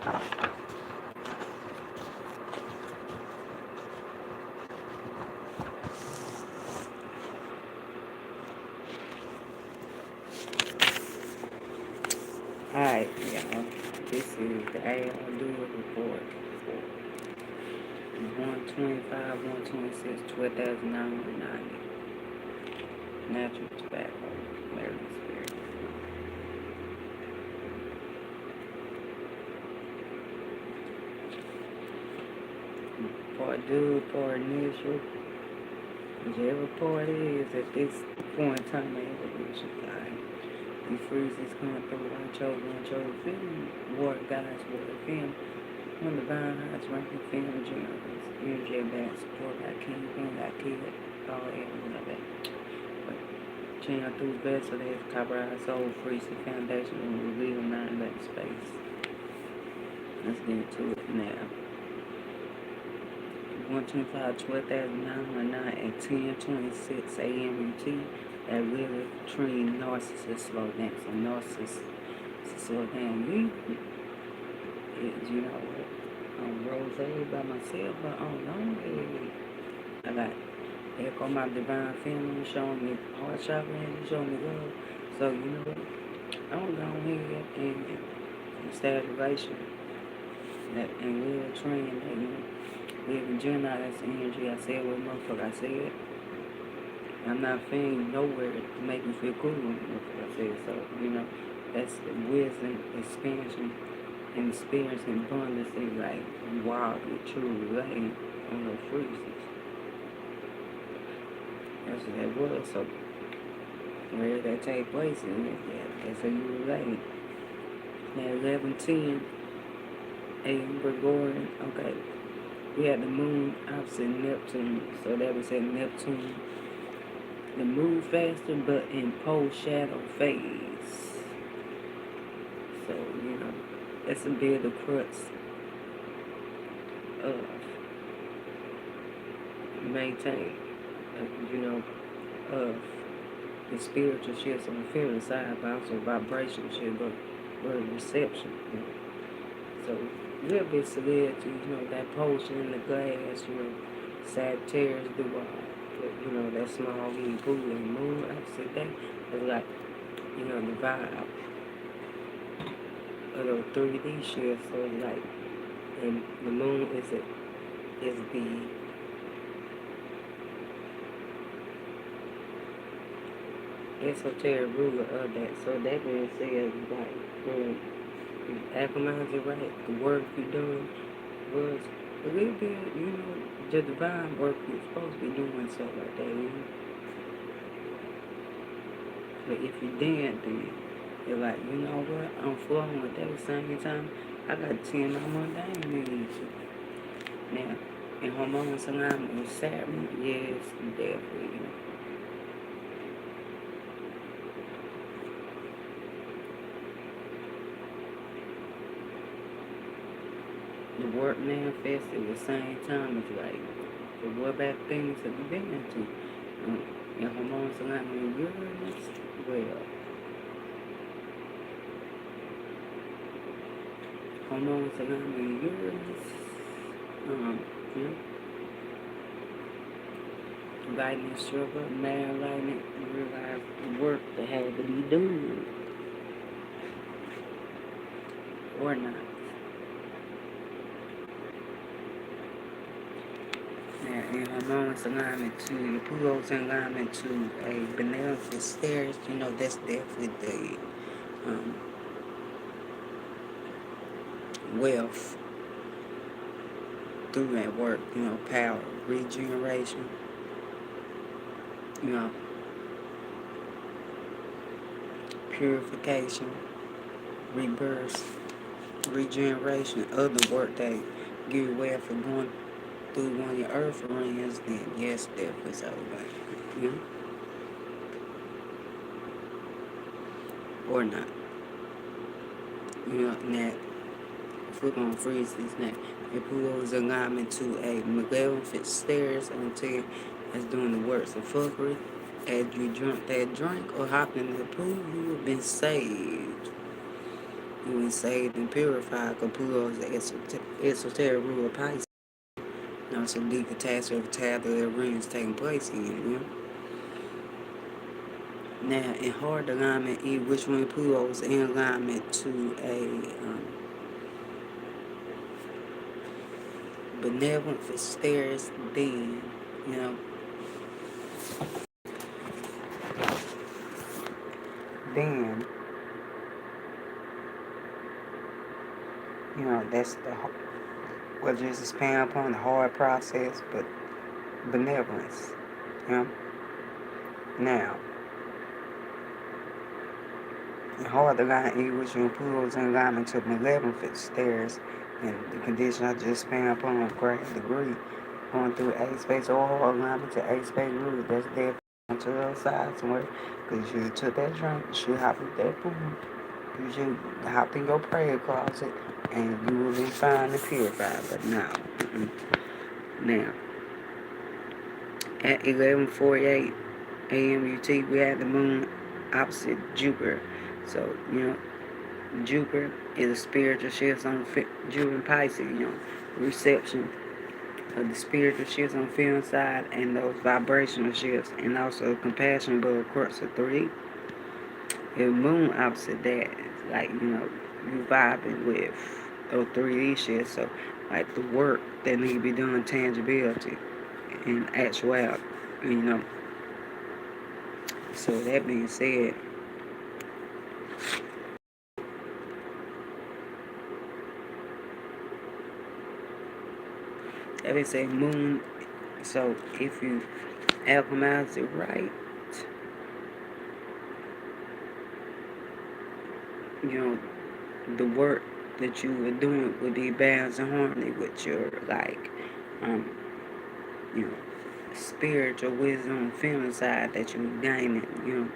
Alright, y'all. This is the AAR Dual report for 125, 126, 12,990. Natural tobacco, American spirit. Part dual, part initial. Whichever part it is at this point in time in evolution, like these freezes coming through unchosen film, water guys, water film, one divine heights, ranking film, generals, energy advance, support, got king, queen, got kid, all that, like that. But channel through vessel, there's copper, soul, freezing foundation, and reveal 9-11 space. Let's get into it now. 125, 12,909 at 10:26 a.m. UT. That really trained narcissist slow down. So narcissist slow down. You know what? Rose by myself, but I got Echo my divine feminine showing me heart chakra and showing me love. So you know what? I'm going here and stabilization. That and we'll train that, you know. Live in Gemini, that's energy. I said what motherfucker I said. I'm not feeling nowhere to make me feel cool with motherfucker I said. So, you know, that's wisdom, expansion, and experience and abundance is like wildly, truly laying on those freezes. That's what that was. So, where that take place in it, that's how you relate. Now, 11:10 a.m. Gregorian, okay. We had the moon opposite Neptune, so that was at Neptune. The moon faster, but in post-shadow phase. So, you know, that's a bit of the crux of maintain, you know, of the spiritual shifts on the feeling side, but also vibrational shift, but reception. You know. So, a little bit solidity, you know, that potion in the glass, you know, Sagittarius Dual, you know, that small little pool and moon opposite that is like, you know, the vibe of those 3D shifts. So it's like, and the moon is the esoteric ruler of that. So that being said, like, Acclimatize it right, the work you're doing was a little bit, you know, the divine work you're supposed to be doing, stuff like that, you know. But if you didn't, then you're like, you know what, I'm flowing with that. At the same time, I got 10 on my diamond. Now, in hormones alignment with Saturn, yes, definitely, you know. The work manifests at the same time. It's like, so what bad things have you been into? And hormones alignment with Uranus, well, hormones alignment with Uranus, you know, lightning struck up, mad lightning, you realize the work that had to be done, or not. In hormones alignment to your Pluto's alignment to a benevolent stairs, you know, that's definitely the wealth through that work, you know, power, regeneration, you know, purification, rebirth, regeneration, other work that give you wealth for going through one of your earth rings, then yes, definitely so, but, you know, or not. You know, that if we're gonna freeze this now, if Pluto's alignment to a malevolent stairs until it's doing the works of fuckery, as you drink that drink or hop in the pool, you have been saved. You been saved and purified. Because Pluto is the esoteric ruler of Pisces. You know, so deep catastrophe tablet rings taking place in you know. Now, in hard alignment, which one Pluto is in alignment to a benevolent for stairs, then, you know, then, you know, that's the, well, just expand upon the hard process, but benevolence, you know. Now, in hard alignment, which one Pluto is in alignment to benevolent for stairs, and the condition I just expand upon a great degree, going through A space or hard alignment to A space root, that's there to the other side somewhere, because you took that drink, you should hop with that pool. You should hop in your prayer closet and you will be fine and purified. But now, now, at 11:48 a.m. UT, we had the moon opposite Jupiter. So, you know, Jupiter is a spiritual shift on Jupiter and Pisces, you know, reception of the spiritual shifts on the feeling side and those vibrational shifts, and also compassion above the course of 3. If moon opposite that, like, you know, you vibing with those 3D shit, so like the work that need to be done, tangibility and actuality, you know. So that being said, moon, so if you alchemize it right, you know, the work that you were doing would be balanced and harmony with your, like, you know, spiritual wisdom, feeling side that you gaining, you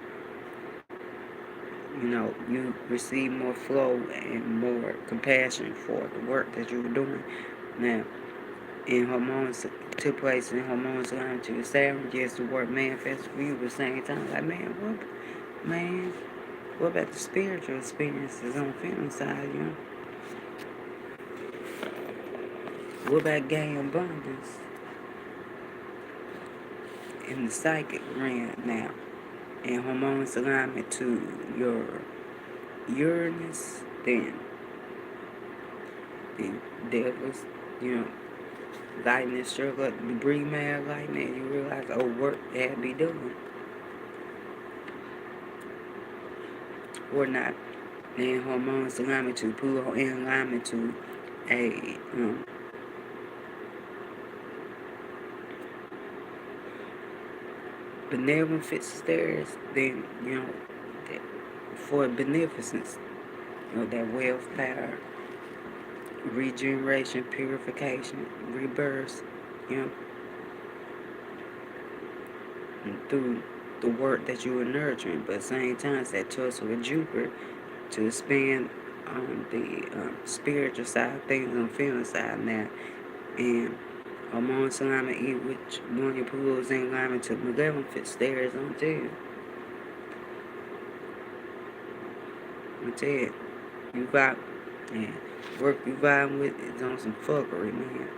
know, you receive more flow and more compassion for the work that you were doing. Now, in hormones took place in hormones aligned to the Saturn, yes, the work manifests for you at the same time. Like, what about the spiritual experiences on the feeling side, you know? What about gaining abundance in the psychic realm now? And hormones alignment to your Uranus, then there was, you know, lightning struck up, you breathe mad lightning, you realize, oh, work had to be done. Or not. Then hormones alignment to Pluto in alignment to a benevolent stairs, then, you know, for beneficence, you know, that wealth, power, regeneration, purification, rebirth, you know, and through the work that you were nurturing. But at the same time, it's that tussle with Jupiter to expand on the spiritual side of things, on the feeling side now. And hormones alignment, which one of your Pluto's in alignment to malevolent stairs on too. I tell you, you vibe, and work you vibe with is on some fuckery, man.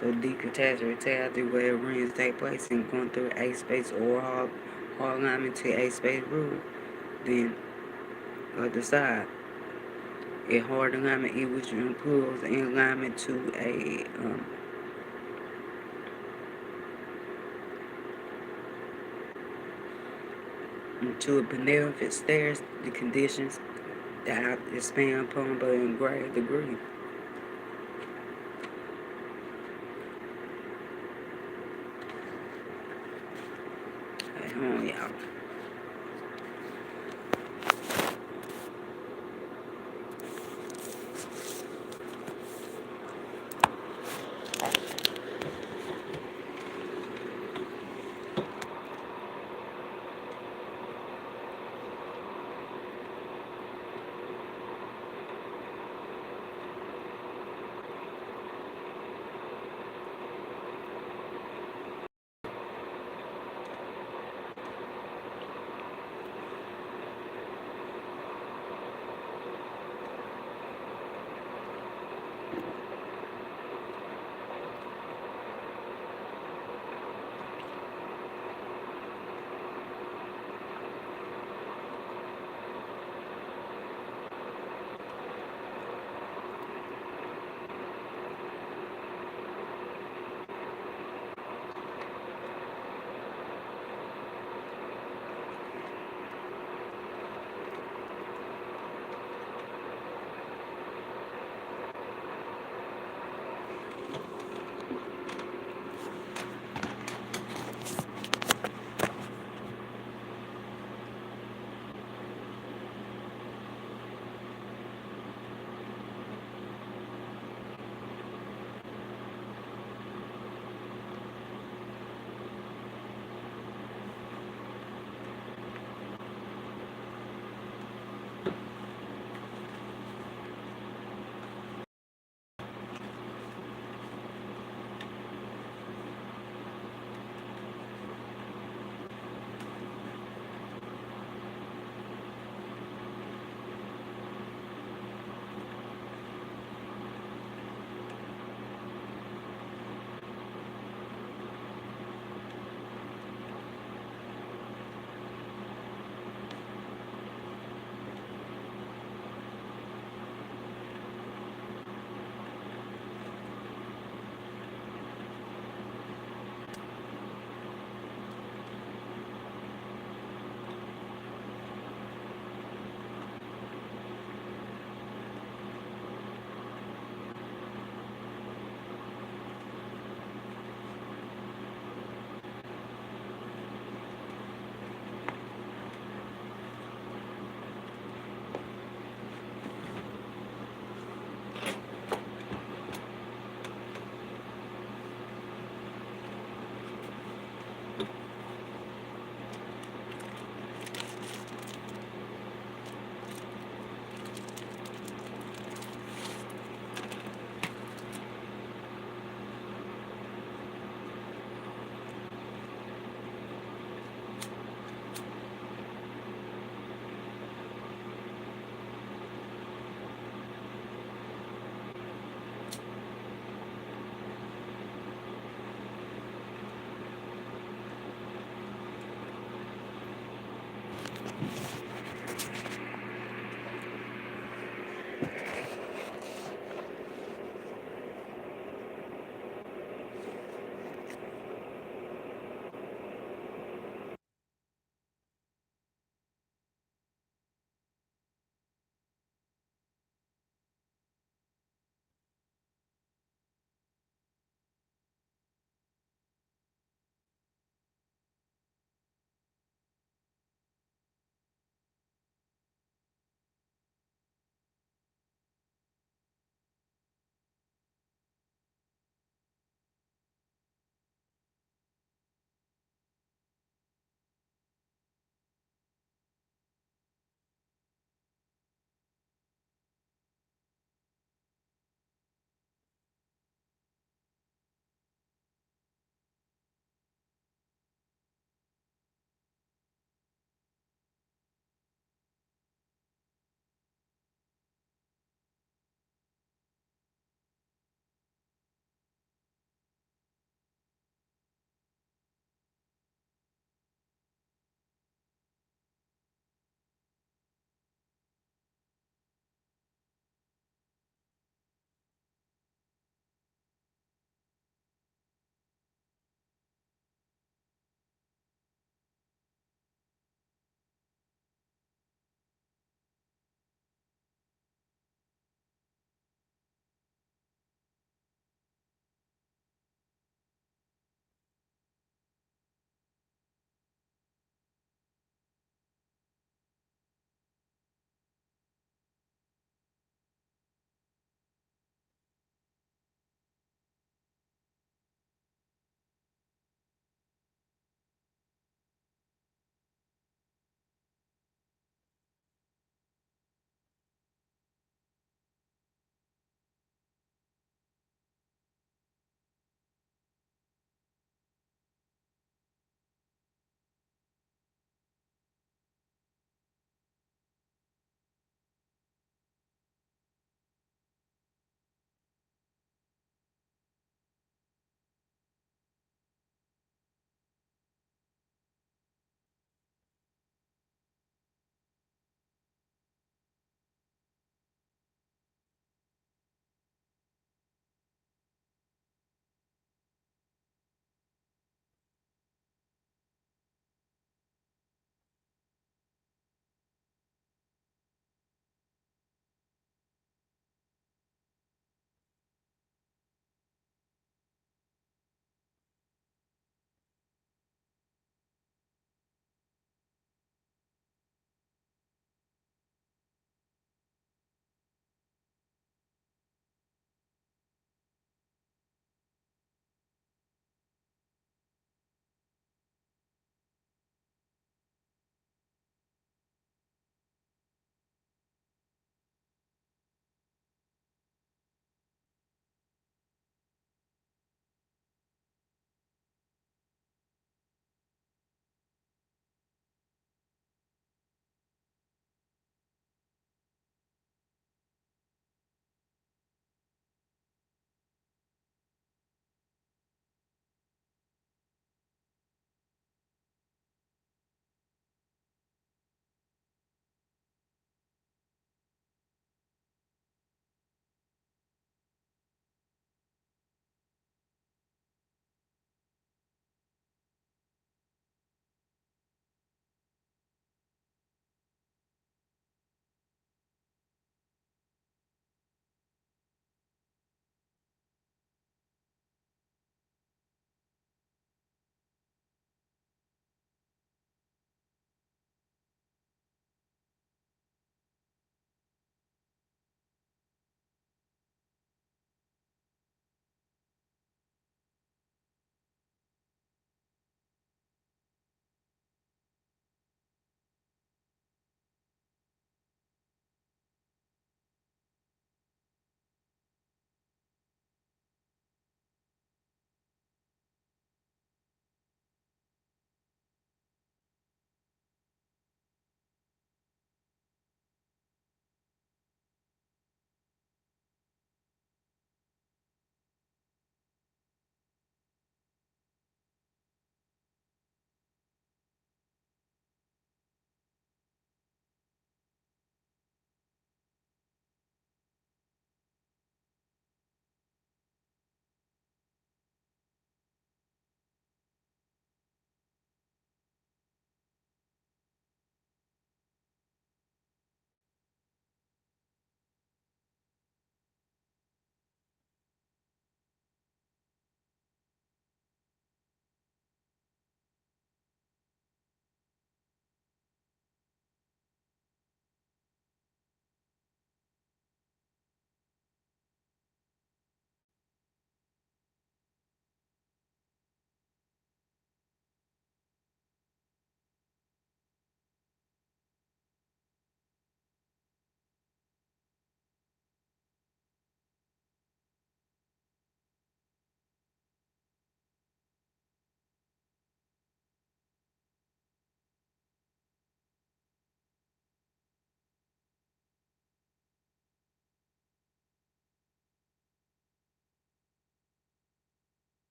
So deep catastrophe tells you where rings take place and going through A space or hard alignment to A space rule. Then other side, a hard alignment which improves in alignment to a to a benevolent stairs, the conditions that I expand upon but in greater degree. At home, y'all.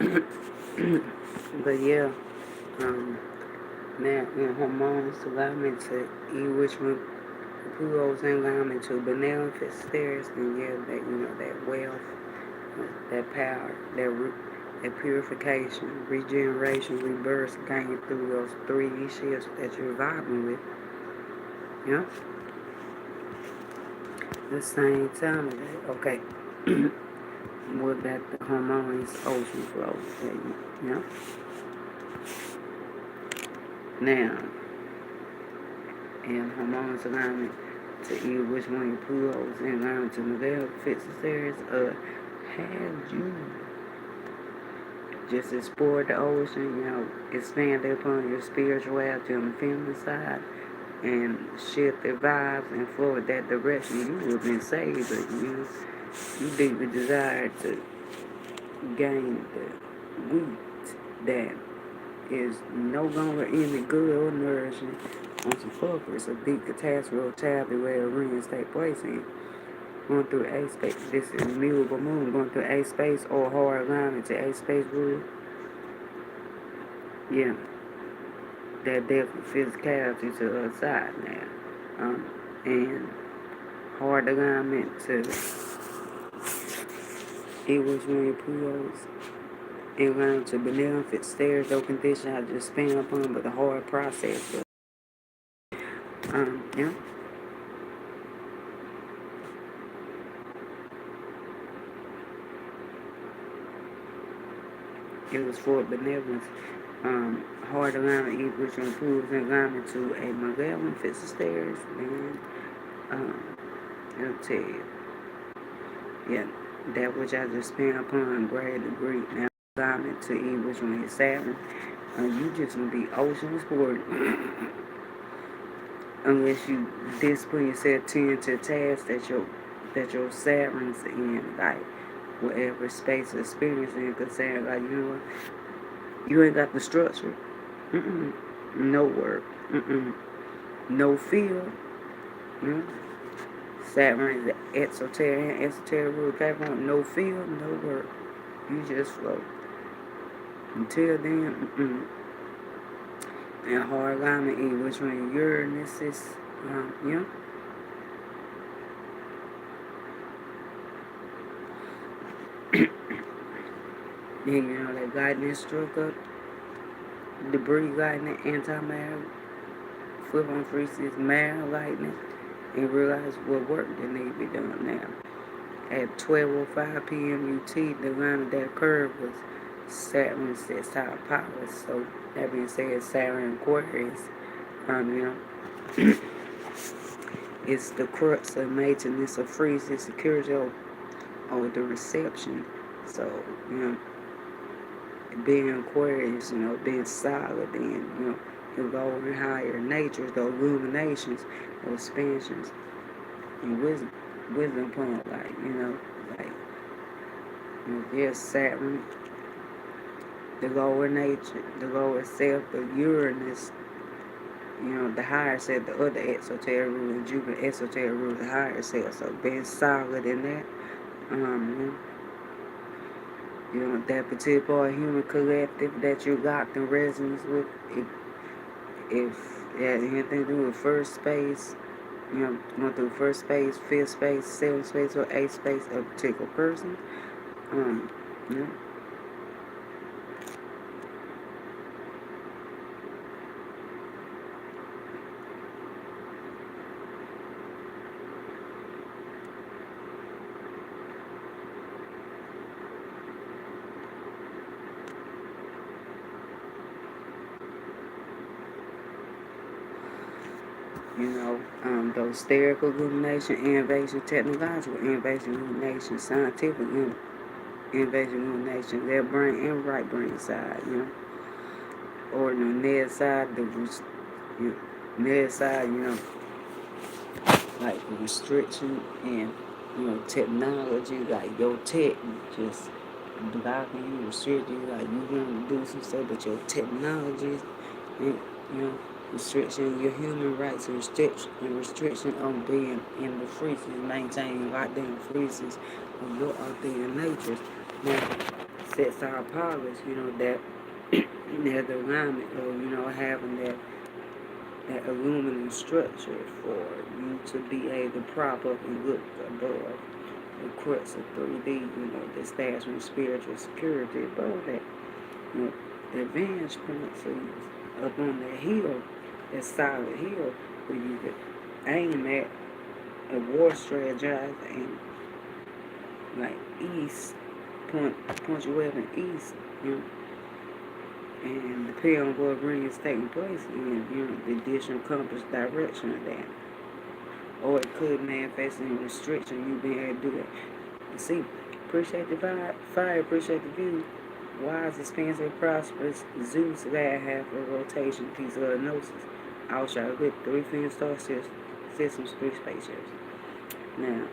But yeah, now in hormones allow me to eat which one Pluto's in alignment to benevolent stairs, and yeah, that that wealth, that power, that purification, regeneration, rebirth gained through those 3D shifts that you're vibing with. Yeah. The same time of that. Okay. What that the hormones ocean flow. Yeah. Now, in hormones alignment to eat which one your Pluto's in alignment to Miguel fits the stairs, have you just explored the ocean, expanded upon your spirituality on the feminine side and shift their vibes and flow in that direction, you would have been saved, but you deeply desire to gain the wheat that is no longer any good or nourishing on some fuckers, a deep catastrophe or tabby where rings take place in. Going through A space, this is mutable moon, going through A space or hard alignment to A space rule. Yeah, that definitely physicality to the other side now. And hard alignment to it was when your Pluto's in line to benevolent stairs or condition I just spin upon, but the hard process. But, yeah. It was for benevolence. Hard alignment, which improves in alignment to a malevolent fits the stairs, and I'll tell you, yeah, that which I just spent upon great degree. Now, alignment to E, which one is Saturn. You just gonna be ocean sport unless you discipline yourself to tasks that your Saturn's in, like whatever space or experience in, because saying like you ain't got the structure, no work, no feel, Saturn is the esoteric rule Capricorn, no feel, no work, you just float. Until then, and hard alignment E, which one Uranus is, then that guidance struck up, debris guidance, anti-matter, flip on freezes, matter lightning, and realize what work that need to be done now. At 12:05 p.m. UT, the line of that curve was Saturn sets top power. So that being said, Saturn Aquarius, it's the crux of maintenance of freezing, security, or the reception. So, being Aquarius, being solid, and, you go over higher natures, the illuminations, the expansions, and wisdom point, yes, Saturn, the lower nature, the lower self, the Uranus, the higher self, the other exoteric rule, and Jupiter exoteric rule, the higher self. So being solid in that, that particular human collective that you locked in resonance with, if it has anything to do with first space, going through first space, fifth space, seventh space, or eighth space of a particular person, those sterical illumination, innovation, technological innovation, illumination, scientific innovation, illumination, left brain and right brain side, or the near side, near side, like restriction and technology, like your tech just blocking you, restricting you, like you want to do some stuff, but your technology, restriction, your human rights, and restriction on being in the freezes, maintaining lockdown freezes of your authentic natures. Now, sets our polish, that there's the alignment of, having that aluminum structure for you to be able to prop up and look above the crux of 3D, the establishment spiritual security above that, the advantage point, so up on that hill, that solid hill, where you could aim at a war strategize and like east, point your weapon east, and depending on what ring is taking place in, the additional compass direction of that. Or it could manifest in restriction, you being able to do that. See, appreciate the vibe, fire, appreciate the view. Wise, expensive, prosperous, Zeus, that half a rotation, piece of gnosis. Outside with 3 Feng star systems, 3 spaceships. Now,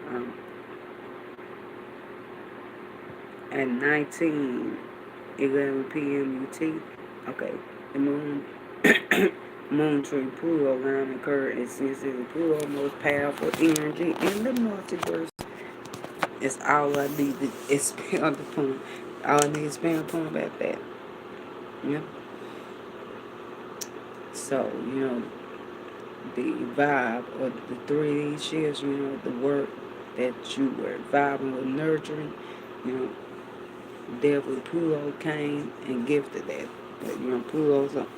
at 19:11 p.m. UT, okay, the moon tree Pluto line occurred, and since it's the Pluto most powerful energy in the multiverse, it's all I need to expand upon. All I need to expand upon about that. Yeah. So, the vibe of the 3D shifts, the work that you were vibing with, nurturing, definitely Pluto came and gifted that. But, Pluto's up,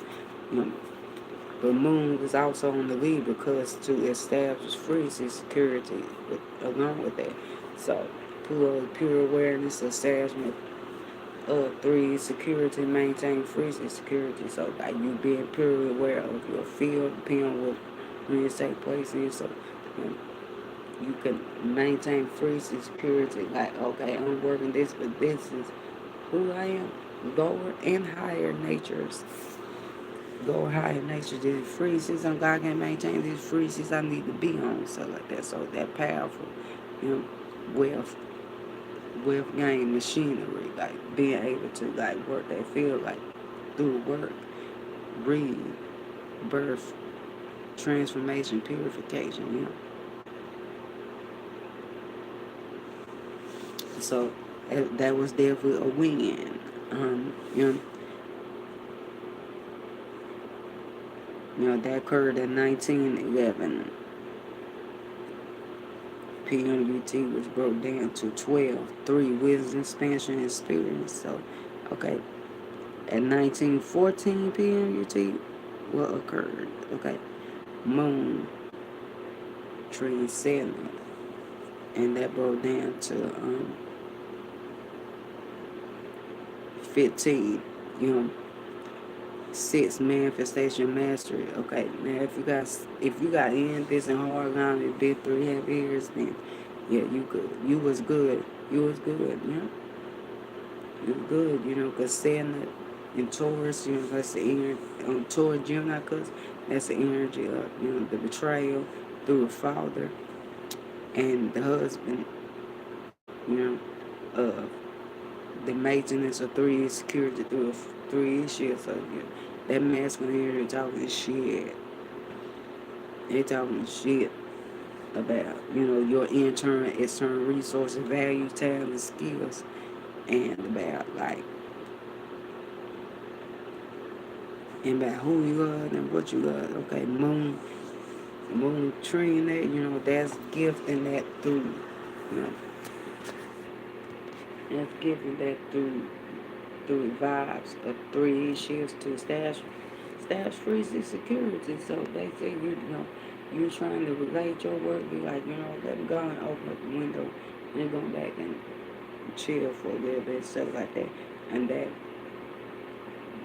the moon was also on the lead because to establish frequency security along with that. So, Pluto pure awareness, establishment of 3 security, maintain frequency security. So, like you being purely aware of your field, depending on what when it take place in. So, you can maintain frequency security. Like, okay, I'm working this, but this is who I am. Lower and higher natures. Lower higher natures. These frequencies, God can maintain these frequencies I need to be on. So like that. So that powerful, wealth gain machinery. Like being able to like work that field like through work, breathe, birth, transformation, purification, So that was definitely a win. That occurred in 1911. PMUT was broke down to 12, 3 wisdom, expansion, experience. So, okay. At 1914 PMUT, what occurred? Okay. Moon transcendent. And that broke down to 15, 6 manifestation mastery. Okay, now if you got in this and hard line and been 3.5 years, then yeah, you good. You was good. You was good, You was good, because saying that in Taurus, that's the energy Taurus Gemini, because that's the energy of the betrayal through the father and the husband, of the maintenance of 3 security through 3 issues. So that masculine energy talking shit. They talking shit about, your internal, external resources, values, talents, skills, and about who you are and what you are. Okay, moon tree that, that's gifting that through, that's gifting that through vibes of 3 shifts to stash freezing security. So basically, you're trying to relate your work, be like, let me go and open up the window and go back and chill for a little bit, stuff like that. And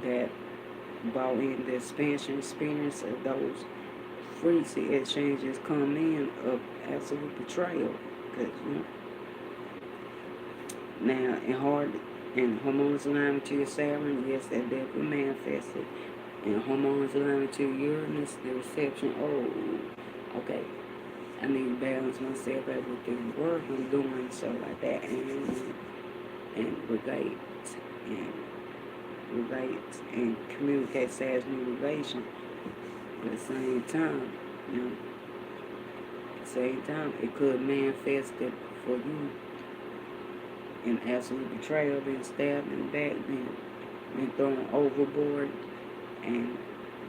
that brought in the expansion experience of those frequency exchanges come in of absolute betrayal. Because, now, in hormones alignment to your Saturn, yes, that definitely manifested. In hormones alignment to Uranus, the reception, okay, I need to balance myself out with the work I'm doing, so like that, and relate and communicate Sagittarius relation. But at the same time, it could manifest it for you and absolute betrayal, being stabbed in the back, being thrown overboard, and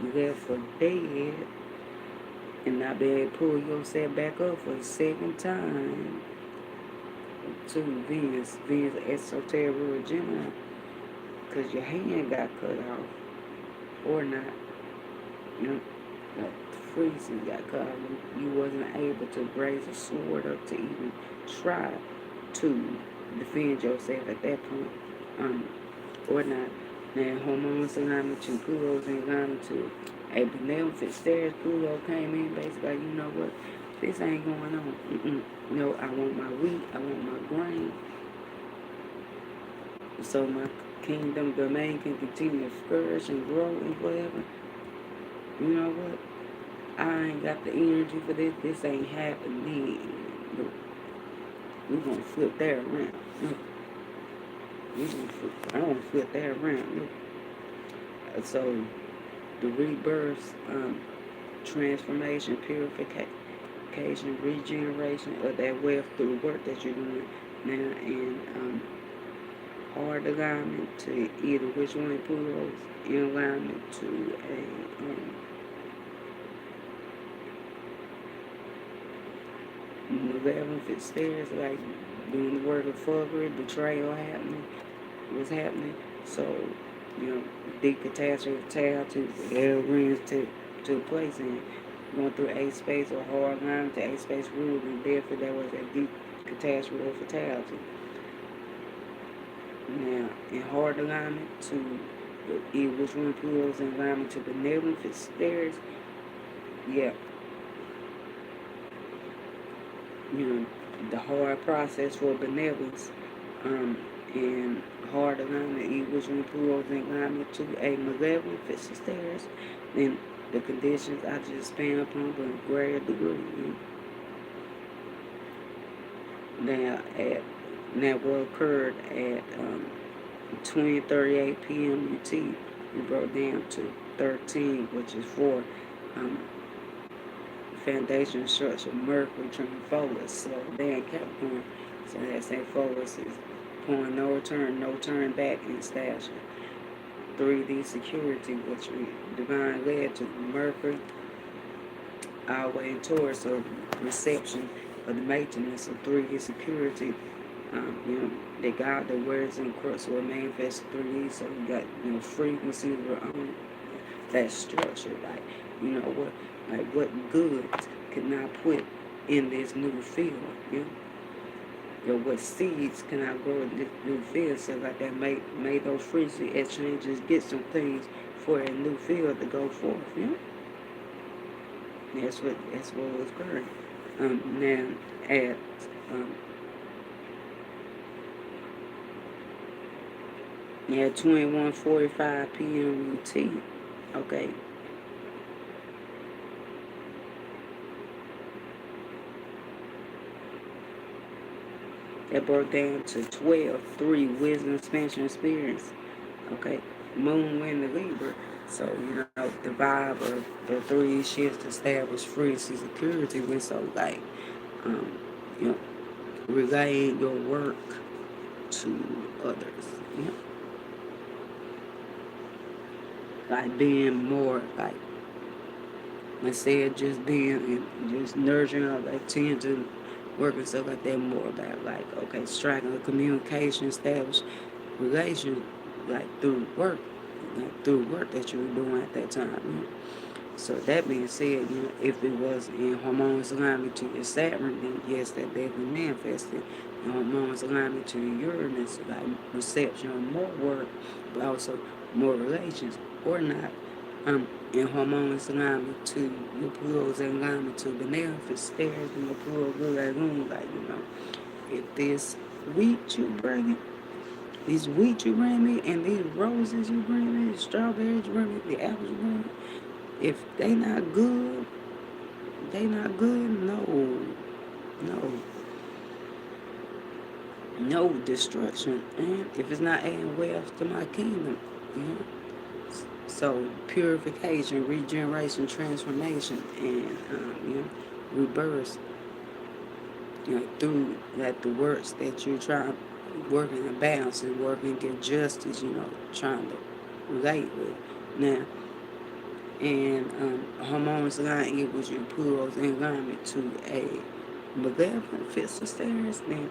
you left for dead, and not be able to pull yourself back up for the second time to Venus exoteric Gemini, because your hand got cut off, or not, you know, like freezing got cut off. You wasn't able to raise a sword up to even try to defend yourself at that point, or not. Now, hormones alignment to Pluto's in alignment to a benevolent stairs. Pluto came in basically, you know what, this ain't going on. No, I want my wheat, I want my grain, so my kingdom domain can continue to flourish and grow and whatever. You know what? I ain't got the energy for this. This ain't happening. Look, we're going to flip that around. Look. I want to flip that around. Look. So, the rebirth, transformation, purification, regeneration of that wealth through the work that you're doing now, and hard alignment to either which one Pluto's in alignment to a malevolent stairs, like doing the work of fuckery, betrayal was happening. So, you know, deep catastrophe to rings to place in going through a space or hard alignment to a space rule, and therefore there was a deep catastrophe or fatality. Now, in hard alignment to which one Pluto's in alignment to benevolent stairs, yeah. You know, the hard process for benevolence, and hard alignment, which one Pluto's in alignment to a malevolent stairs, then the conditions I just span upon but a greater degree. Now what occurred at 20:38 p.m. UT, we broke down to 13, which is for foundation structure, Mercury turning forward. So they in Capricorn, so that's that forward is point no turn back in station. 3D security, which we divine led to Mercury, all the way in Taurus, so reception of the maintenance of 3D security. You know, they got the words in crux will manifest 3D, so you got, you know, frequencies on that structure, like, you know what, like what goods can I put in this new field, you know? What seeds can I grow in this new field, so like that made those frequency exchanges get some things for a new field to go forth, you know? That's what was occurring. Now at 21:45 p.m. UT, okay. That broke down to 12:3 wisdom, expansion, experience. Okay, moon win the Libra. So, you know, the vibe of the 3 shifts to establish free security with, so like, you know, relaying your work to others. You know? Like being more like, instead just being and just nurturing, like tend to work and stuff like that, more about like, okay, striking a communication, establish relations, like through work that you were doing at that time. You know? So that being said, you know, if it was in harmonious alignment to your Saturn, then yes, that definitely manifested. In harmonious alignment to your Uranus, like reception of more work, but also more relations, or not. In harmonious alignment to your Pluto's in alignment to benevolent stairs, and your Pluto really room, like, you know, if this wheat you bring me, and these roses you bring me, the strawberries you bring me, the apples you bring me, if they not good, no destruction. And if it's not adding wealth to my kingdom, you know. So purification, regeneration, transformation, and you know, rebirth, you know, through that the works that you're trying working to balance and working to get justice, trying to relate with. Now, and hormones line equals your plurals in alignment to a malevolent physical stairs. Then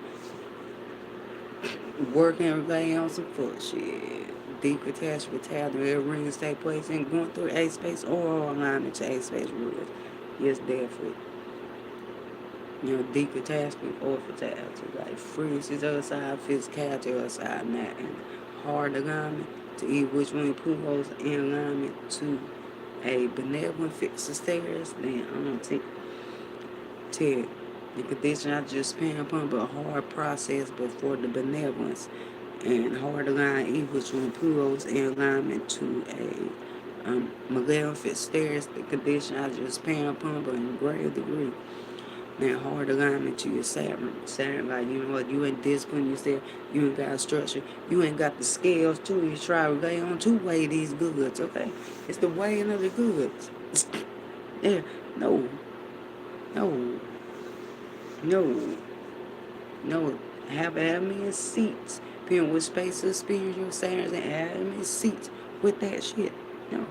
working and relating on some full shit. Deep catastrophe fatality where rings take place and going through A space or alignment to A space rulers. Yes, definitely. Deep catastrophe or fatality. Like freeze is other side, physicality other side, that and hard alignment to eat which one Pluto's in alignment to a benevolent fixed stairs. Then I'm gonna take the condition I just spent upon, but a hard process before the benevolence and hard align equals when Pluto's in alignment to a malevolent stairs. The condition I just spent upon, but in greater degree. And hard alignment to your Saturn. Saturn, like, you know what, you ain't disciplined yourself, you ain't got structure, you ain't got the scales too. You try to lay on to weigh these goods, okay? It's the weighing of the goods. Yeah, no. Have me in seats. Depending what space of spirits your Saturns and have me in seats with that shit. No.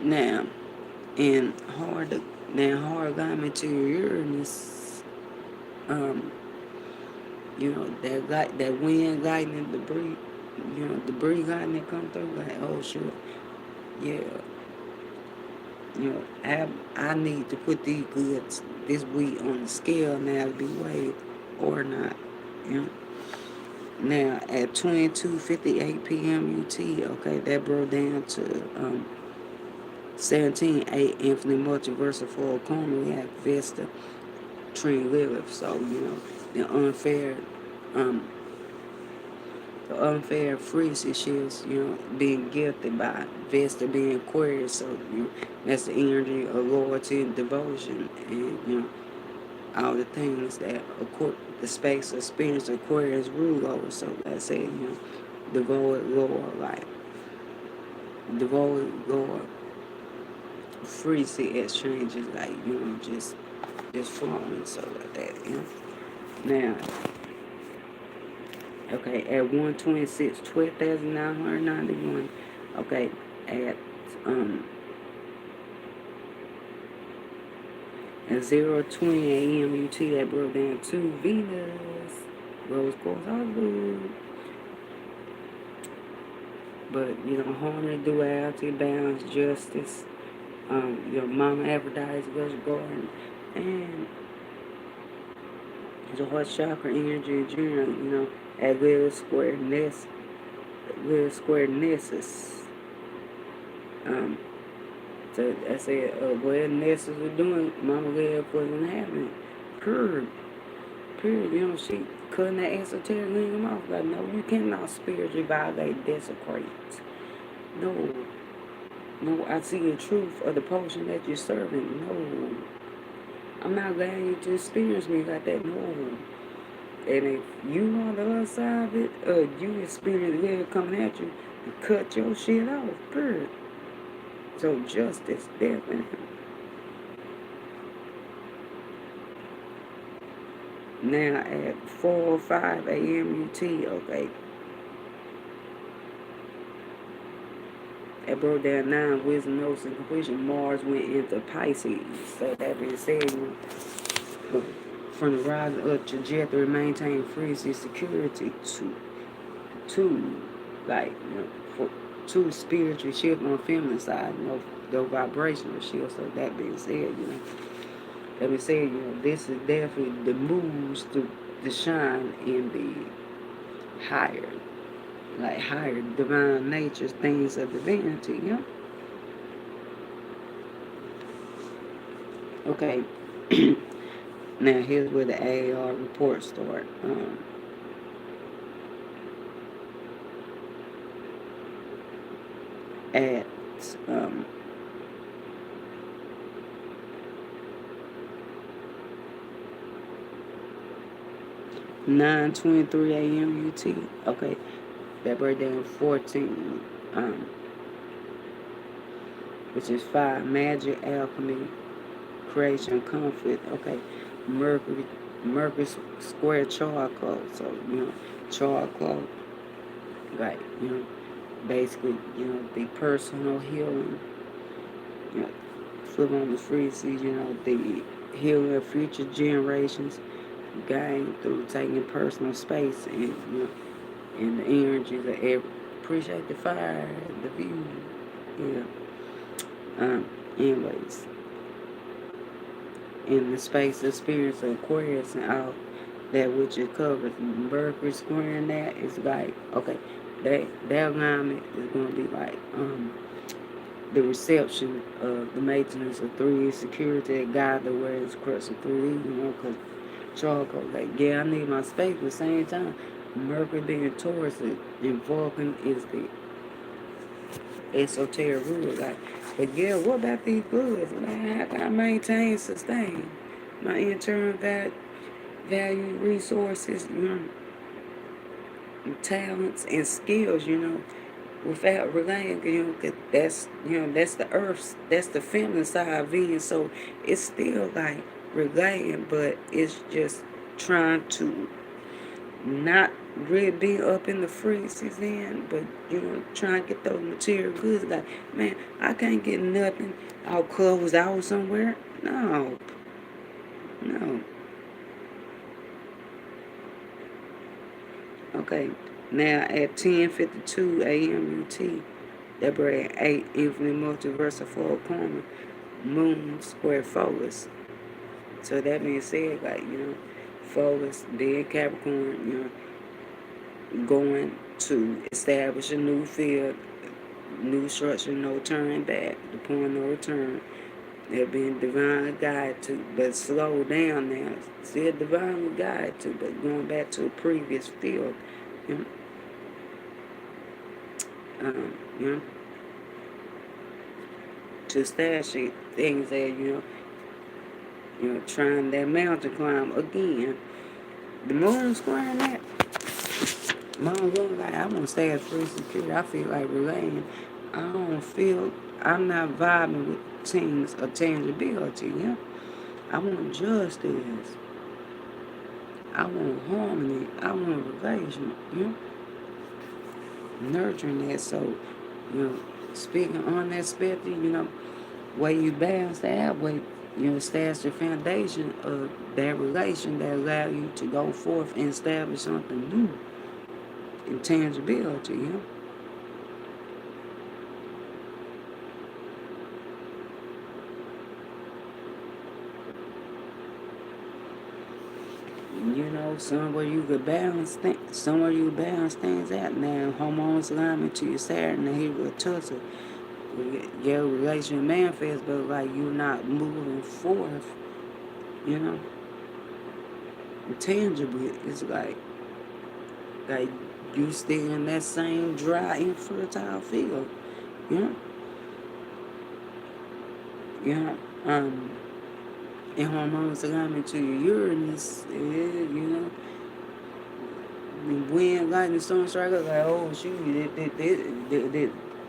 Now, and hard alignment to your Uranus, that wind, lightning, debris, debris lightning come through, like, oh shit, yeah, I need to put these goods, this wheat on the scale now to be weighed or not, Now, at 22:58 p.m. UT, okay, that broke down to, 17:8 infinite multiversal for karma. We have Vesta, Trin Lilith. So, the unfair freeze shifts, being gifted by Vesta being Aquarius. So, that's the energy of loyalty and devotion. And, all the things that the space of experience Aquarius rule over. So, let's say, devoted Lord, like, devoted Lord. Free exchanges, like, just flowing, so like that, Now, okay, at 126, 12,991, okay, at 0:20 a.m. UT, that broke down to Venus, rose quartz Hollywood. But, harmony, duality, balance, justice, your mama Aphrodite was going, and the heart chakra energy in general, at little square nessus. So I said, what nessus was doing, mama Liv wasn't having it. Period. She cutting that esoteric lingam off. Like, no, you cannot spiritually violate, desecrate. No, I see the truth of the potion that you're serving. No. I'm not allowing you to experience me like that. No. And if you on the other side of it, you experience it coming at you, cut your shit off. Period. So justice, definitely. Now at 4:05 a.m. UT, okay. At broke down 9 wisdom notes and completion. Mars went into Pisces. So that being said, from the rising up trajectory, maintain frequency security to like to spiritual shift on the feminine side, the vibrational shift. So that being said, this is definitely the moves to shine in the higher divine natures, things of divinity, Okay. Now here's where the AAR report start. At 9:23 a.m. UT. Okay, that breakdown 14, which is 5 Magick, alchemy, creation, conflict. Okay, Mercury square charcoal. So charcoal, right? Basically, the personal healing. Flip on the frequency. The healing of future generations gained through taking personal space and the energies of every. Appreciate the fire, the view. Yeah. Anyways, in the space experience of Aquarius and all that which it covers, Mercury squaring that is like, okay, that alignment is going to be like the reception of the maintenance of 3D security that God the wears across the 3D, because charcoal, like, yeah, I need my space, but at the same time, Mercury being Taurus and Vulcan is the esoteric rule, like, but yeah, what about these goods, man? How can I maintain, sustain my internal value, resources, talents and skills, without relying, cause that's the earth's, that's the feminine side of Venus, so it's still like relying, but it's just trying to not really be up in the freezes in, but trying to get those material goods. Like, man, I can't get nothing. I'll close out somewhere. No. Okay. Now at 10:52 a.m. UT, that bring 8 infinite multiversal full karma, moon square focus. So that being said, like, focus, then Capricorn, going to establish a new field, new structure, no turning back, the point of no return. They're being divinely guided to, but slow down now. Still divinely guided to, but going back to a previous field. You know, to establish things that, trying that mountain climb again. The moon's squaring that. Mom going like, I want to stay at free security. I feel like relaying. I'm not vibing with things of tangibility, I want justice. I want harmony. I want relation, Nurturing that. So, speaking on that spectrum, way you balance that way, establish the foundation of that relation that allow you to go forth and establish something new. Intangibility, somewhere you could balance things out. Now, hormones alignment to your Saturn, and here with Tulsa, your relation manifests, but like you're not moving forth, tangibly. It's like you still in that same dry, infertile field, and hormones alignment to your Uranus, wind, lightning, storm strike, like, oh shoot,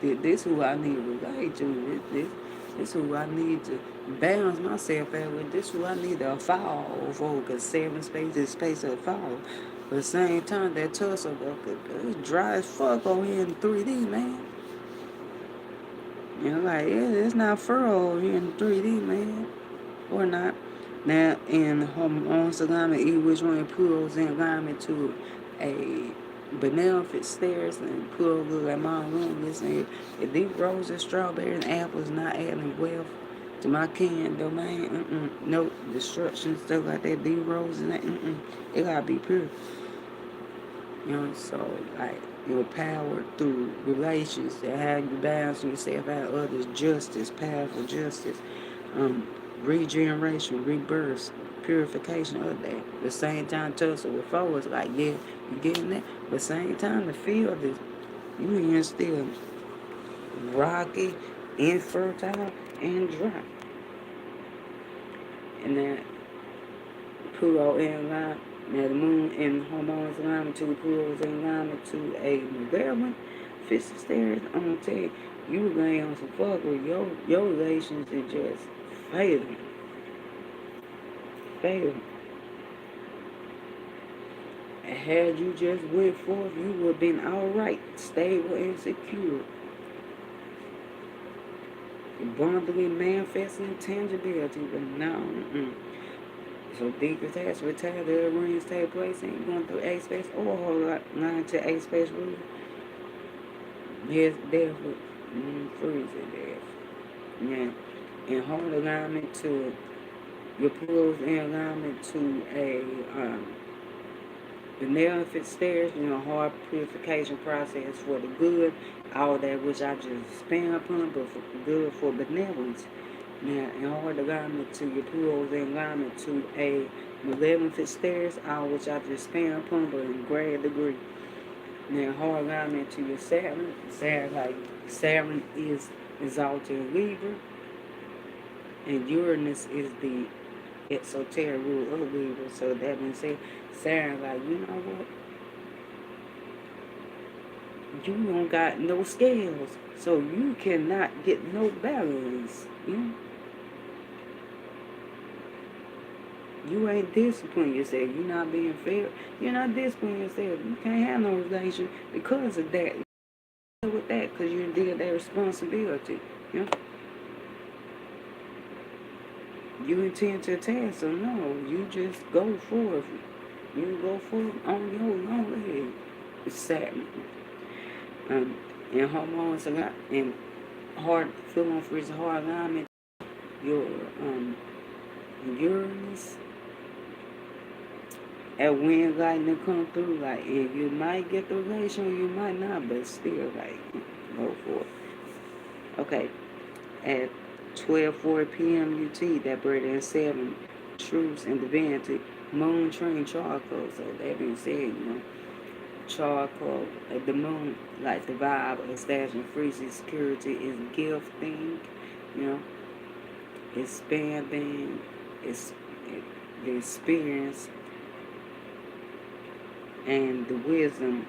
this who I need to relate to. This who I need to balance myself out with. This who I need to fall for, because 7 space is space of fall. But at the same time, that tussle, it's dry as fuck over here in 3D, man. Like, it's not furrow over here in 3D, man. Or not. Now, in hormones alignment, each which one pulls in alignment to a benevolent stairs and Pluto look like my room. Listen, if these roses, strawberries, and apples not adding wealth to my kin domain, no destruction, stuff like that. These roses, it gotta be pure. So like your power through relations, that how you balance yourself out, others, justice, powerful justice, regeneration, rebirth, purification of that. At the same time, tussle with forwards, like, yeah, you getting that. But at the same time, the field is, you here still rocky, infertile, and dry. And that Pluto in line, now the moon in hormones alignment to Pluto is in alignment to a Magellan, fist stairs. I'm gonna tell you, were going on some fuck with your relations and just failing. failed. And had you just went forth, you would have been alright, stable and secure. Abundantly manifesting tangibility, but now, So deep attachment, time the rings take place, and going through A space or a whole lot, 9 to A space rule. Yes, definitely. Freezing there. Yeah. In hard alignment to your pools in alignment to a benevolent stairs, hard purification process for the good, all that which I just spend upon, but for good for benevolence. Now, in hard alignment to your pools in alignment to a malevolent stairs, all which I just spend upon, but in greater degree. Now, hard alignment to your Saturn, Saturn is exalted in Libra, and Uranus is the exoteric rule of Libra. So that being said, Saturn, you know what? You don't got no scales, so you cannot get no balance. You ain't disciplining yourself. You're not being fair. You're not disciplining yourself. You can't have no relation because of that. With that, because you did that responsibility. You intend to attack, so no, you just go forth. You go forth on your own leg. It's sad. And hormones and hard feeling for his hard alignment, your Uranus and when lightning come through, and you might get the relation, you might not, but still, go for it. Okay, at 12:40 p.m. UT, that bird in 7, truths and divinity, moon train charcoal. So that being said, charcoal, the moon, the vibe of establishing freezing security is gifting, expanding, the experience and the wisdom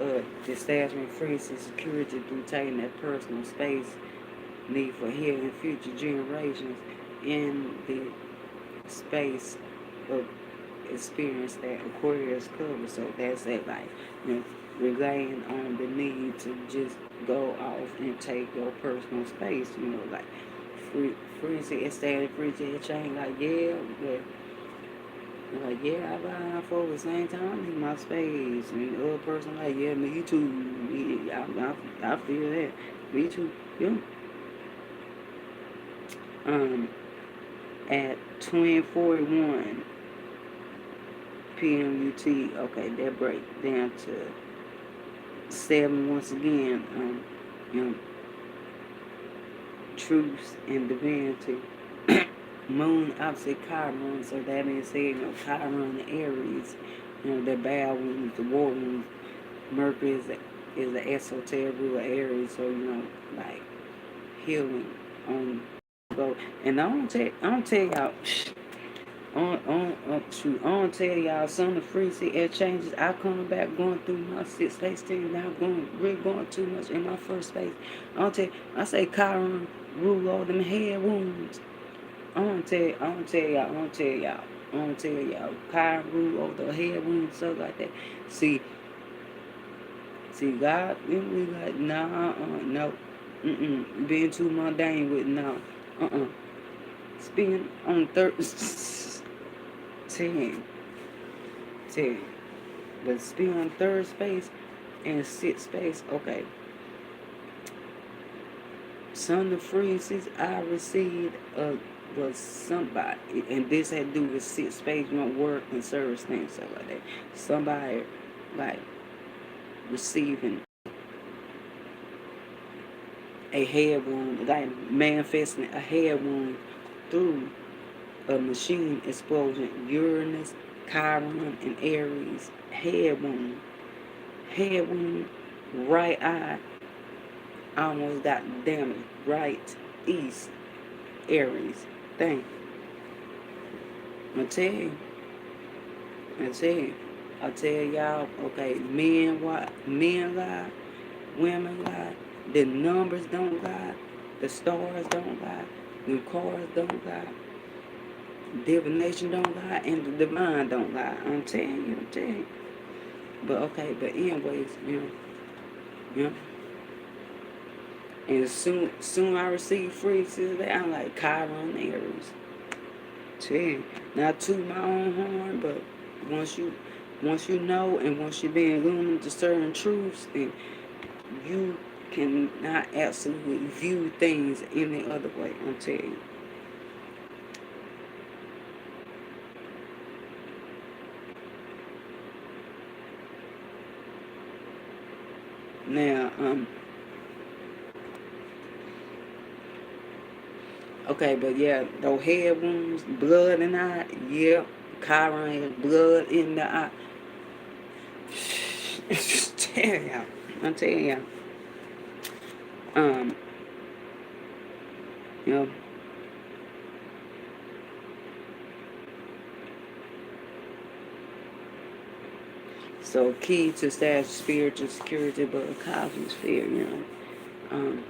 of the establishment freezing security through taking that personal space need for healing future generations in the space of experience that Aquarius covers. So that's it, relying on the need to just go off and take your personal space, freezing, ecstatic, freezing, change, I buy for the same time, I need my space. And the other person, yeah, me too. I feel that. Me too. At 20:41 p.m. UT, okay, that break down to 7 once again. Truths and divinity. Moon opposite Chiron, so that being said, Chiron and Aries, the bad ones, the war ones. Mercury is the esoteric ruler of Aries, so healing on go. And I don't tell y'all, I don't tell y'all some of the frequency air changes. I come back going through my 6 space thing now, going too much in my first space. I say Chiron rule all them head wounds. I don't tell y'all. Chiron rule over the head wounds, stuff like that. See, God, we no. Being too mundane with no. Speaking on 10. But speaking on third space and 6th space, okay. Some of the freezes I received was somebody, and this had to do with 6th space, work and service things, stuff like that. Somebody, receiving a head wound, manifesting a head wound through a machine explosion. Uranus, Chiron, and Aries. Head wound, right eye almost got damaged. Right east, Aries. Thing. I tell y'all, okay, men lie, women lie, the numbers don't lie, the stars don't lie, the cars don't lie. Divination don't lie and the divine don't lie. I'm telling you. But okay, but anyways, you know. And soon I receive free today. I'm like Chiron Aries. Tell you, not to my own horn, but once you know and once you've been illuminated to certain truths, then you cannot absolutely view things any other way. I'm telling you. Now, okay, but yeah, those head wounds, blood in the eye, yeah, Chiron, blood in the eye. Tell y'all, I'm telling y'all, um, you know, so key to staff spiritual security, but causes fear, um,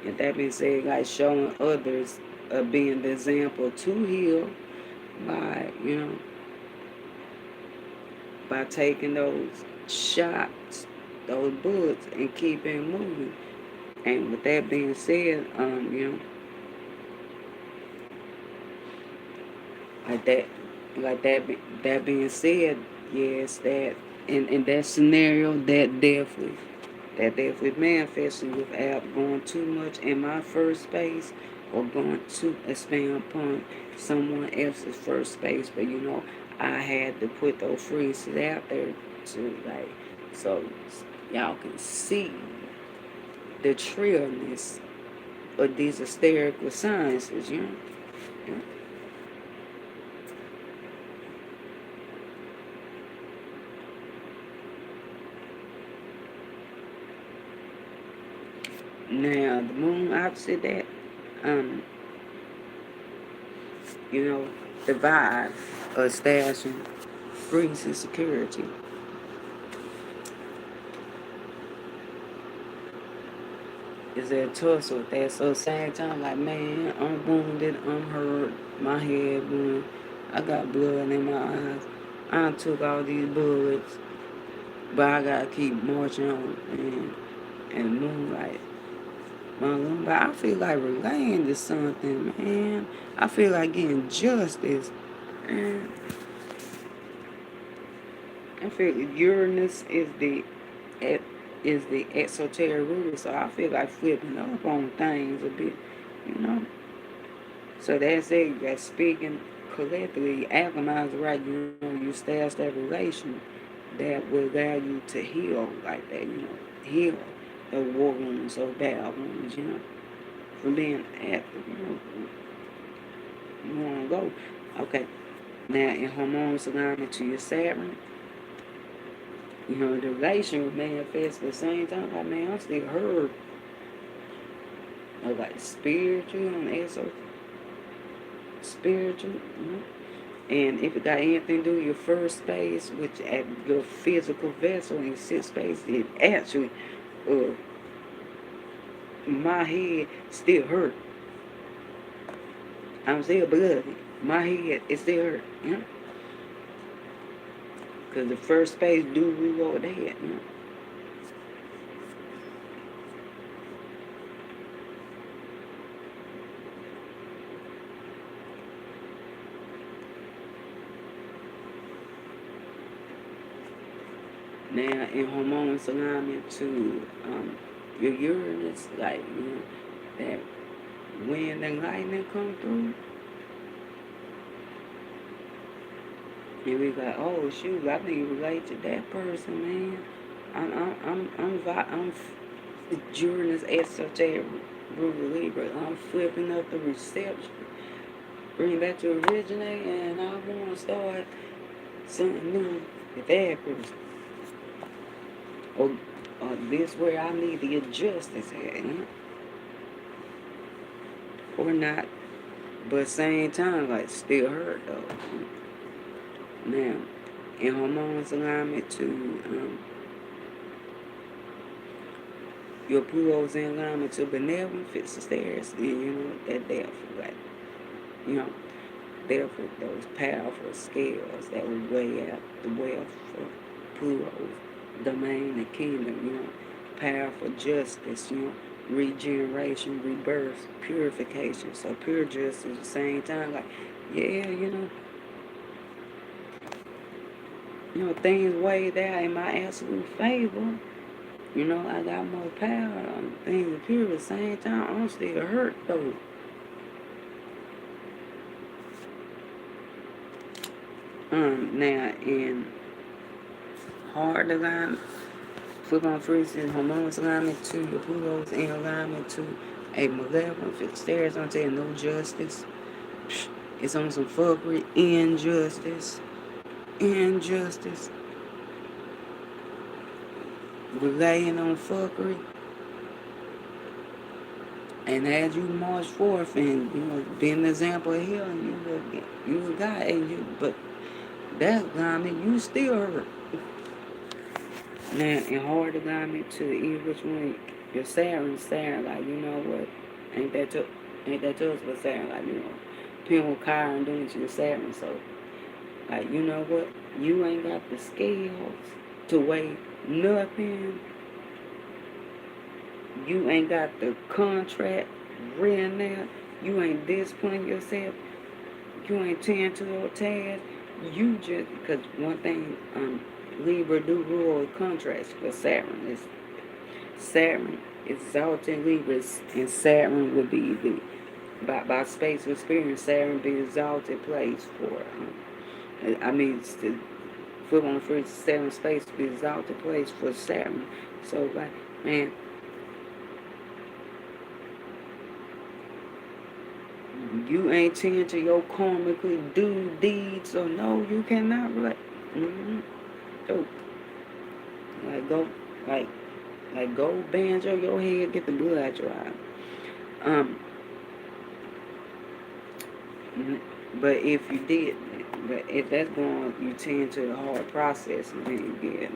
and that being said, like showing others being the example to heal by, by taking those shots, those bullets, and keeping moving. And with that being said, like that, that being said, yes, that in that scenario, that definitely manifesting without going too much in my first space or going to expand upon someone else's first space. But I had to put those freezes out there to so y'all can see the trillness of these hysterical sciences, Yeah. Now the moon opposite that, um, the vibe of stashing brings in security. Is that tussle with that? So same time, like, man, I'm wounded, I'm hurt, my head wound, I got blood in my eyes. I took all these bullets, but I gotta keep marching on, and moonlight. But I feel like relaying to something, man. I feel like getting justice, man. I feel Uranus is the exoteric ruler, so I feel like flipping up on things a bit, you know. So that's it. That's speaking collectively, alchemize right. You establish that relation that will allow you to heal like that. Heal the war wounds or battle wounds. From being active. You want to go. Okay. Now in hormones alignment to your Saturn. The relation will manifest at the same time. Like, man, I'm still hurt. Like spiritual and also spiritual. And if it got anything to do with your first space, which at your physical vessel in sixth space, it actually, my head still hurt. I'm still bloody. My head is still hurt. Because the first space do rule over the head. Now, in hormones alignment to your Uranus, like, that wind and lightning come through, and we like, oh shoot, I think you relate to that person, man. I'm Uranus esoteric ruler Libra. I'm flipping up the reception, bring back to originate, and I want to start something new with that person. Or this where I need to get justice at, or not, but same time, like, still hurt though. Now, in harmonious alignment to your Pluto's in alignment to benevolent fits the stairs, then you know that therefore, like, you know, therefore those powerful scales that will weigh out the wealth for Pluto's domain and kingdom, you know, powerful justice, you know, regeneration, rebirth, purification. So pure justice at the same time, like, yeah, you know, things weighed out in my absolute favor. You know, I got more power. Things are pure at the same time. I'm still hurt though. Now in hard alignment, flip on freezing, harmonious alignment to your Pluto's in alignment to a malevolent fixed stairs on there, no justice. It's on some fuckery, injustice. Relying on fuckery. And as you march forth and, you know, be an example of healing, you will God, and you, but that alignment, you still hurt. Now, in hard alignment to either which one, your Saturn, like, you know what, ain't that tough for Saturn, like, you know, Pin Chiron doing to your Saturn, so, like, you know what, you ain't got the scales to weigh nothing. You ain't got the contract written there. You ain't disciplined yourself. You ain't tend to your task. You just, because one thing Libra do rule with contracts for Saturn is exalted Libra, and Saturn would be the by space experience. Saturn be exalted place for. Flip on the first Saturn space be exalted place for Saturn. So like, man. You ain't tend to your karmically due deeds, so no, you cannot relate. So, go banjo your head, get the blood out your eye. But if you did, but if that's going, you tend to the hard process, and then you get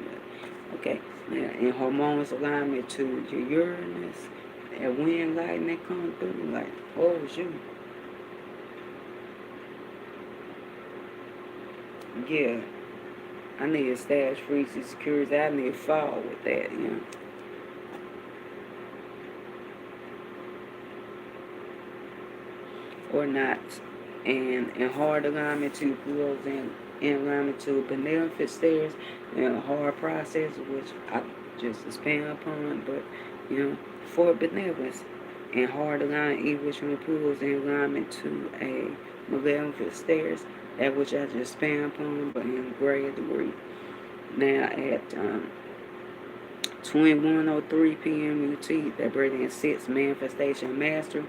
okay. Now, in harmonious alignment to your Uranus, that wind lighting that come through, like, oh shoot. Yeah, I need to stash freezy securities. I need to fall with that, you know. Or not. And in hard alignment to Pluto's in alignment to benevolent stairs, and a hard process, which I just expand upon, but, you know, for benevolence. And hard alignment, which from Pluto's in alignment to a malevolent stairs, at which I just expand upon, but in greater degree. Now at 21:03 p.m. UT, that brilliant 6 manifestation mastery,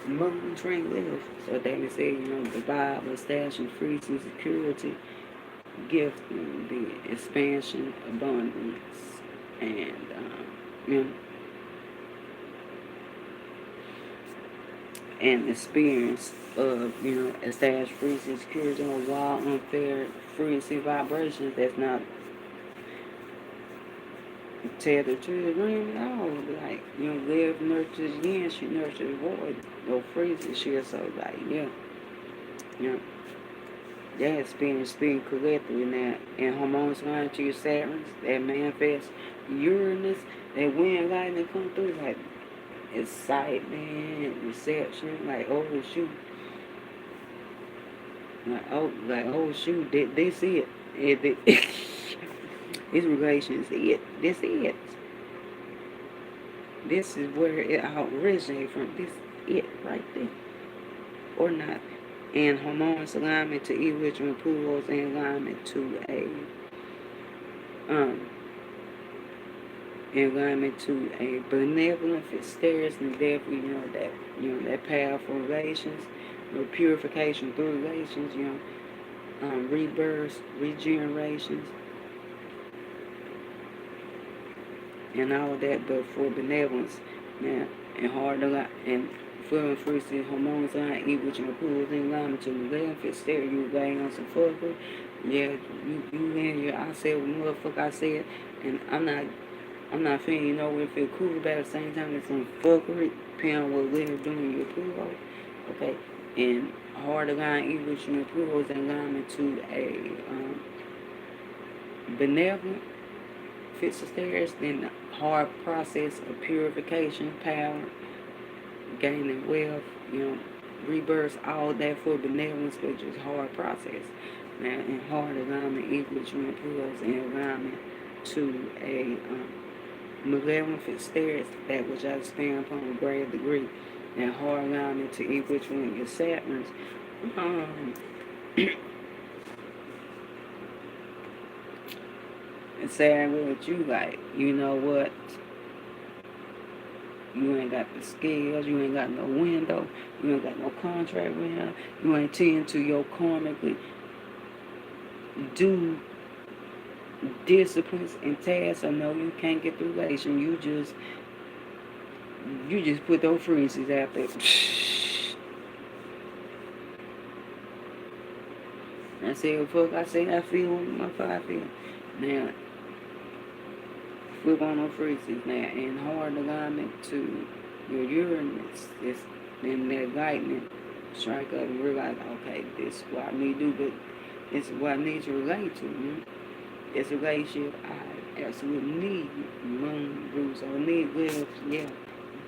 moon train live. So they can say, you know, the Bible, establishing freezing security, gift, the expansion, abundance, and you know, and experience of, you know, established freezing security on wild, unfair frequency vibrations that's not tethered to the ring at all. Like, you know, live nurtures yin, she nurtures void. No freezing shit, so like, yeah. You know, that experience being collectively now in harmonious line to your Saturn, that manifests Uranus, that wind lightning come through, like excitement, reception, like, oh shoot. Like, oh shoot, this it. This relation is it. This it. This is where it all originated from. This it right there. Or not. And harmonious alignment to which when Pluto's in alignment to a benevolent stairs, and therefore, that powerful relations, purification through relations, rebirths, regenerations, and all that, but for benevolence. Now, and hard to and Feeling freezing hormones and eat with your pools in alignment to the left. If stare you laying on some fucker. Yeah, you in here. I said what motherfucker I said, and I'm not feeling, you know, we feel cool, but at the same time it's some fuckery, depending on what we're doing your pool. Okay. And hard align eat with your pool is in alignment to a benevolent fits the stairs, then the hard process of purification, power, gaining wealth, you know, rebirth, all that for benevolence, which is hard process. Now, in hard alignment equals you improves in alignment to a malevolent fit stairs, that which I expand upon a greater degree. And hard alignment to equal between your Saturns. And saying what you like, you know what? You ain't got the skills, you ain't got no window, you ain't got no contract window, you ain't tend to your karmically do disciplines and tasks. I know you can't get through relation, you just put those freezes out there. I said, fuck, I say I feel what I feel. Now, flip on those freezes now, in hard alignment to your Uranus, it's in that lightning strike up and realize, okay, this is what I need to do, but this is what I need to relate to. It's a relationship I absolutely need. Moon rules, so I need live, yeah,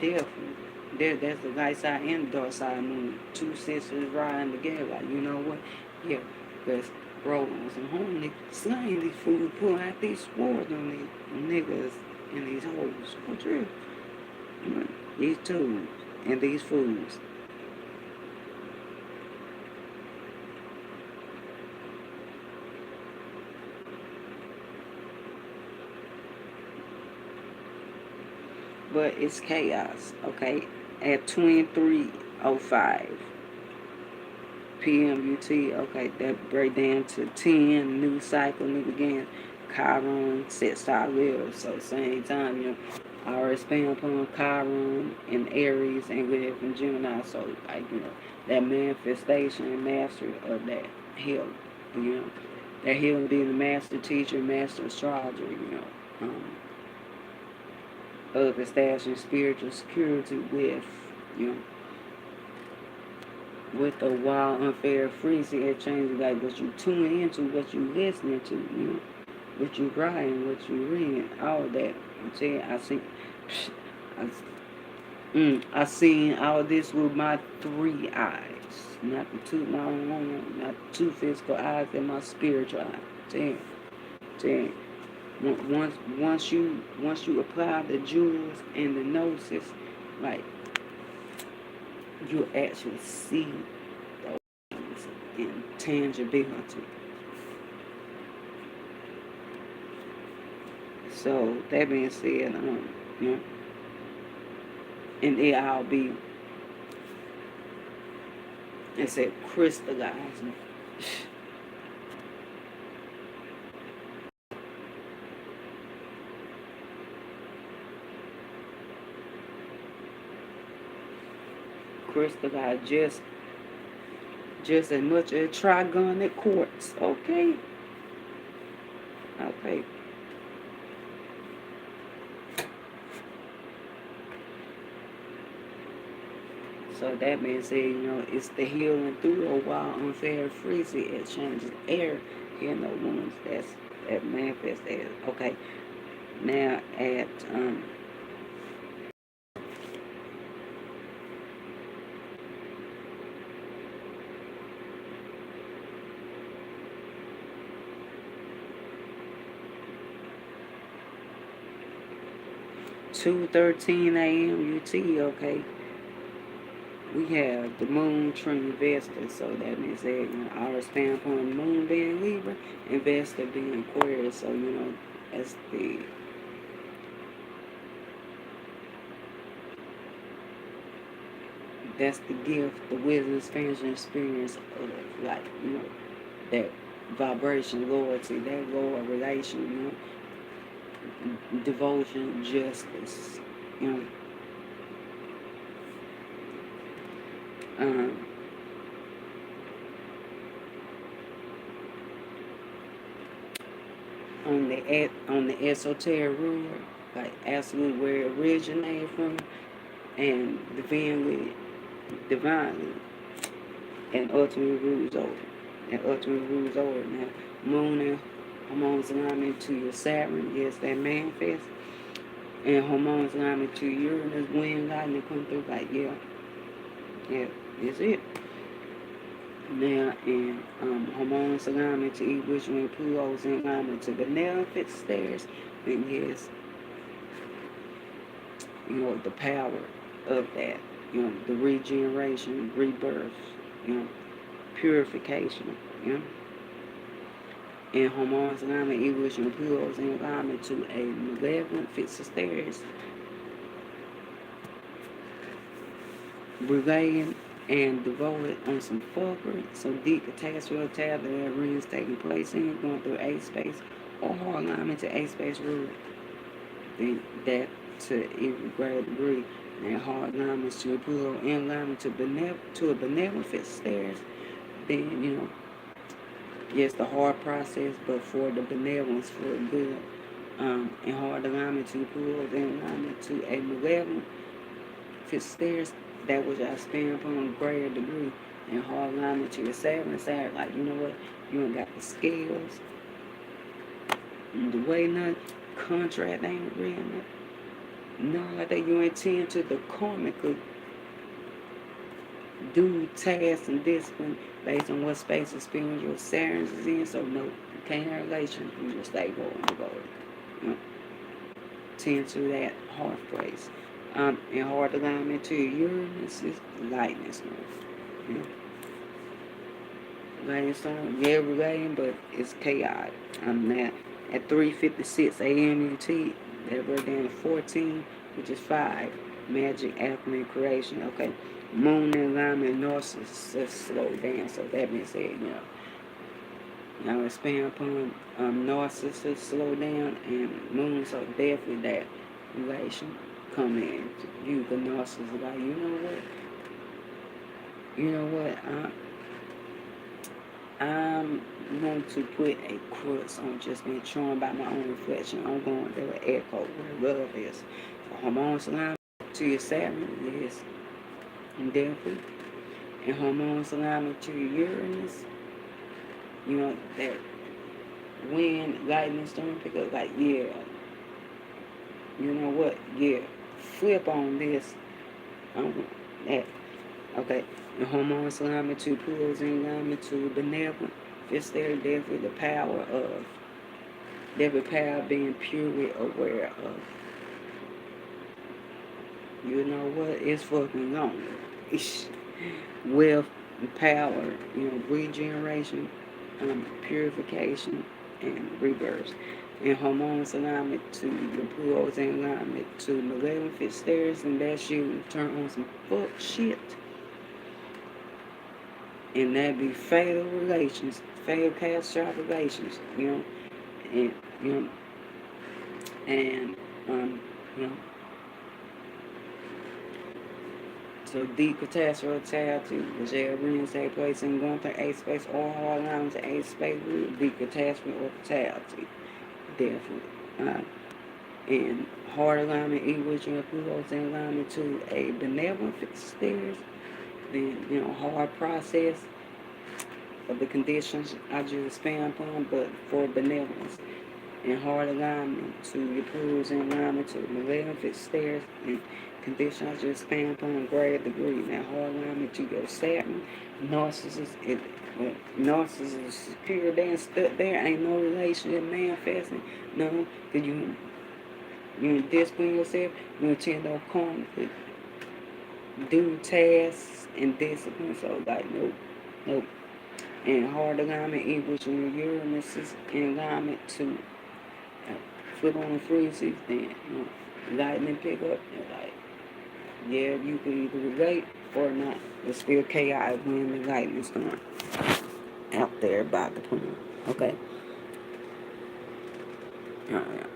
definitely. That's the light side and the dark side moon. Two sisters riding together, like, you know what? Yeah, let's roll on some homely, slaying these fools, pulling out these swords on these niggas and these hoes. What's real? These tools and these fools. But it's chaos, okay? At 23:05 p.m. UT, okay, that break down to 10, new cycle, new began, Chiron, set star live. So same time, you know, I already expand upon Chiron and Aries and live in Gemini. So like, you know, that manifestation and mastery of that healing, you know, that healing being the master teacher, master astrologer, you know, of establishing spiritual security with, you know, with a wild, unfair frequency. It changes like what you tune into, what you listening to, you know, what you writing, what you reading, all of that. I'm saying, I seen all this with my 3 eyes, not the two, not the 2 physical eyes, and my spiritual eyes. Damn. Once you apply the jewels and the gnosis, like, you actually see those things in tangibility. So that being said, you know, and it all be, it said crystallizing. Crystallize just as much as trigonic quartz, okay? Okay. So that being said, you know, it's the healing through a wild, unfair frequency. It changes air in the wounds that manifests as. Okay. Now at 2:13 a.m. UT, okay, we have the moon trine Vesta, so that means that, you know, our stand upon the moon being Libra and Vesta being Aquarius, so, you know, that's the gift, the wisdom, expansion, experience of, like, you know, that vibration, loyalty, that loyal relation, you know, devotion, justice, you know, Um, on the esoteric ruler, like asking where it originated from, and divinely, and ultimately rules over. And ultimately rules over. Now, moon and hormones alignment to your Saturn, yes, that manifests. And hormones alignment to Uranus, wind, lightning come through, like, yeah, that's it. Now, in hormones alignment to each which when Pluto's in alignment to beneficent stairs, then yes, the power of that, the regeneration, rebirth, purification, and hormones alignment, each which when Pluto's in alignment to a malevolent fixed stairs, rebellion and devoted on some fuckery, some deep catastrophe tab that rings taking place in, going through A space or hard alignment to A space rule. Then that to even greater degree. And hard alignments to Pluto in alignment to a benevolent stairs, then yes, the hard process, but for the benevolence, for the good. And hard alignment to Pluto in alignment to a malevolent fixed stairs, that which I spend upon a greater degree, and hard alignment to your Saturn, like, you know what, you ain't got the skills, the way nothing, contract ain't real nothing. No, like that you intend to the karmically do tasks and discipline based on what space experience your Saturn is in, so no, you can't have relations, you just stay going to go. Tend to that hard place. And hard alignment to Uranus is lightness. Lightning storm, yeah, relating, but it's chaotic. Now at 3:56 a.m. UT, that we're down to 14, which is 5. Magick, alchemy, creation. Okay, moon in alignment, narcissist slow down. So that being said, now expand upon narcissist slow down and moon, so definitely that relation come in. You the narcissist, like, you know what, I'm going to put a crux on just being charmed by my own reflection. I'm going to echo where love is. Hormones alignment to your Saturn, yes, definitely. And hormones alignment to your Uranus, that wind, lightning, storm pick up, like, yeah, you know what, yeah, flip on this, that. Okay, the hormones alignment to Pluto's in alignment to benevolent. It's there definitely the power of, definitely power being purely aware of. You know what? It's fucking gone. Wealth, power, regeneration, purification, and rebirth. And hormones alignment to the Pluto's in alignment to malevolent fit stairs, and that's you turn on some fuck shit. And that be fatal relations, fatal catastrophic relations, and and so deep catastrophe which rings take place in going through A space or hard lines to A space, deep catastrophe or fatality, definitely. And hard alignment, which Pluto's in alignment to a benevolent stairs, then hard process of the conditions I just expand upon, but for benevolence. And hard alignment to your pools in alignment to malevolent stairs and conditions I just expand upon a greater degree. Now hard alignment to your Saturn, narcissist, narcissist secure there and stuck there, ain't no relationship manifesting, no, because you discipline yourself, you intend on karmically do tasks and discipline, so like nope. And hard alignment equals when Uranus is in alignment to flip on the frequencies, then lightning pick up, and like, yeah, you can either relate or not. It's still chaotic when the lightning storm out there by the point. Okay. Alright.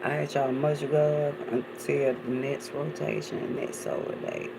I had y'all much love until the next rotation, next solar day.